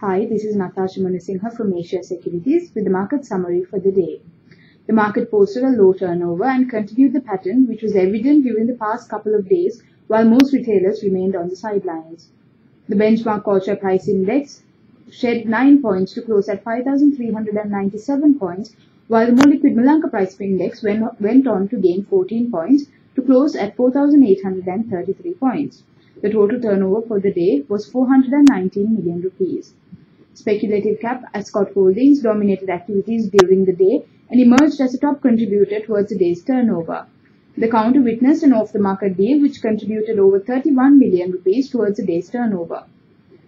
Hi, this is Natasha Munasinghe from Asia Securities with the market summary for the day. The market posted a low turnover and continued the pattern which was evident during the past couple of days while most retailers remained on the sidelines. The benchmark Culture Price Index shed 9 points to close at 5,397 points, while the more liquid Milanka Price Index went on to gain 14 points to close at 4,833 points. The total turnover for the day was 419 million rupees. Speculative cap Ascot Holdings dominated activities during the day and emerged as a top contributor towards the day's turnover. The counter witnessed an off-the-market deal which contributed over 31 million rupees towards the day's turnover.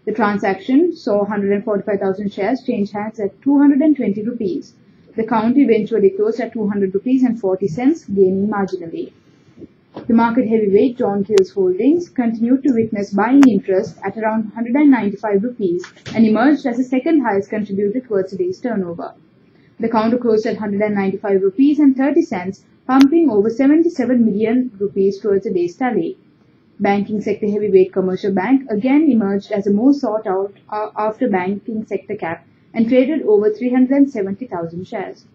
The transaction saw 145,000 shares change hands at 220 rupees. The count eventually closed at 200 rupees and 40 cents, gaining marginally. The market heavyweight John Keells Holdings continued to witness buying interest at around 195 rupees and emerged as the second highest contributor towards the day's turnover. The counter closed at 195 rupees and 30 cents, pumping over 77 million rupees towards the day's tally. Banking sector heavyweight Commercial Bank again emerged as the most sought out after banking sector cap and traded over 370,000 shares.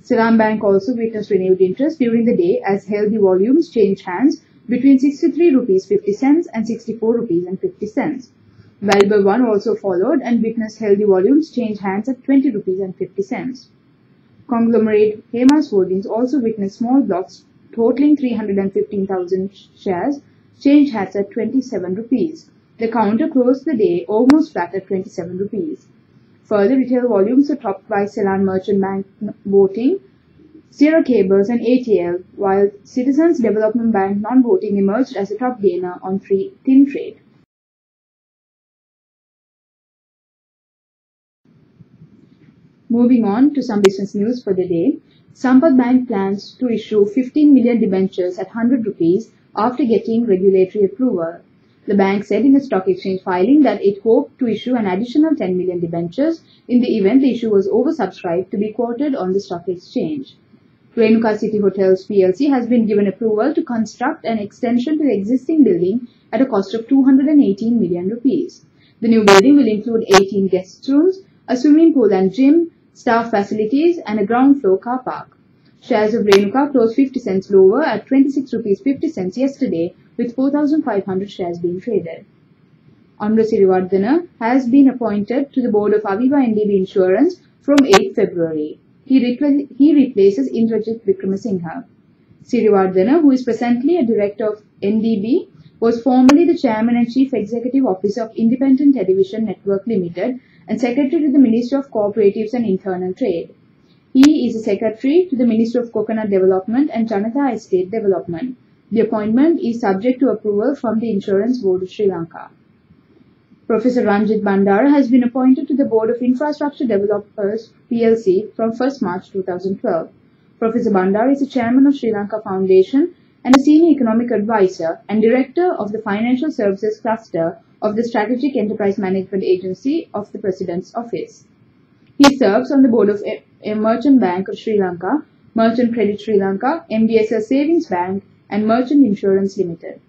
Ceylon Bank also witnessed renewed interest during the day as healthy volumes changed hands between 63 rupees 50 cents and 64 rupees and 50 cents. Valuable One also followed and witnessed healthy volumes change hands at 20 rupees and 50 cents. Conglomerate Hemas Holdings also witnessed small blocks totaling 315,000 shares change hands at 27 rupees. The counter closed the day almost flat at 27 rupees. Further retail volumes were topped by Ceylon Merchant Bank voting, Zero Cables and ATL, while Citizens Development Bank non-voting emerged as a top gainer on tin trade. Moving on to some business news for the day, Sampath Bank plans to issue 15 million debentures at 100 rupees after getting regulatory approval. The bank said in a stock exchange filing that it hoped to issue an additional 10 million debentures in the event the issue was oversubscribed to be quoted on the stock exchange. Renuka City Hotels PLC has been given approval to construct an extension to the existing building at a cost of 218 million rupees. The new building will include 18 guest rooms, a swimming pool and gym, staff facilities and a ground floor car park. Shares of Renuka closed 50 cents lower at 26 rupees 50 cents yesterday, with 4,500 shares being traded. Amra Sirivardhana has been appointed to the board of Aviva NDB Insurance from 8 February. He replaces Indrajit Vikramasinghe. Sirivardhana, who is presently a director of NDB, was formerly the chairman and chief executive officer of Independent Television Network Limited and secretary to the Ministry of Cooperatives and Internal Trade. He is a secretary to the Ministry of Coconut Development and Janata Estate Development. The appointment is subject to approval from the Insurance Board of Sri Lanka. Professor Ranjit Bandara has been appointed to the Board of Infrastructure Developers PLC from 1st March 2012. Professor Bandara is the chairman of Sri Lanka Foundation and a senior economic advisor and director of the Financial Services Cluster of the Strategic Enterprise Management Agency of the President's Office. He serves on the board of Merchant Bank of Sri Lanka, Merchant Credit Sri Lanka, MDSL Savings Bank, and Merchant Insurance Limited.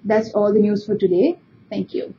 That's all the news for today. Thank you.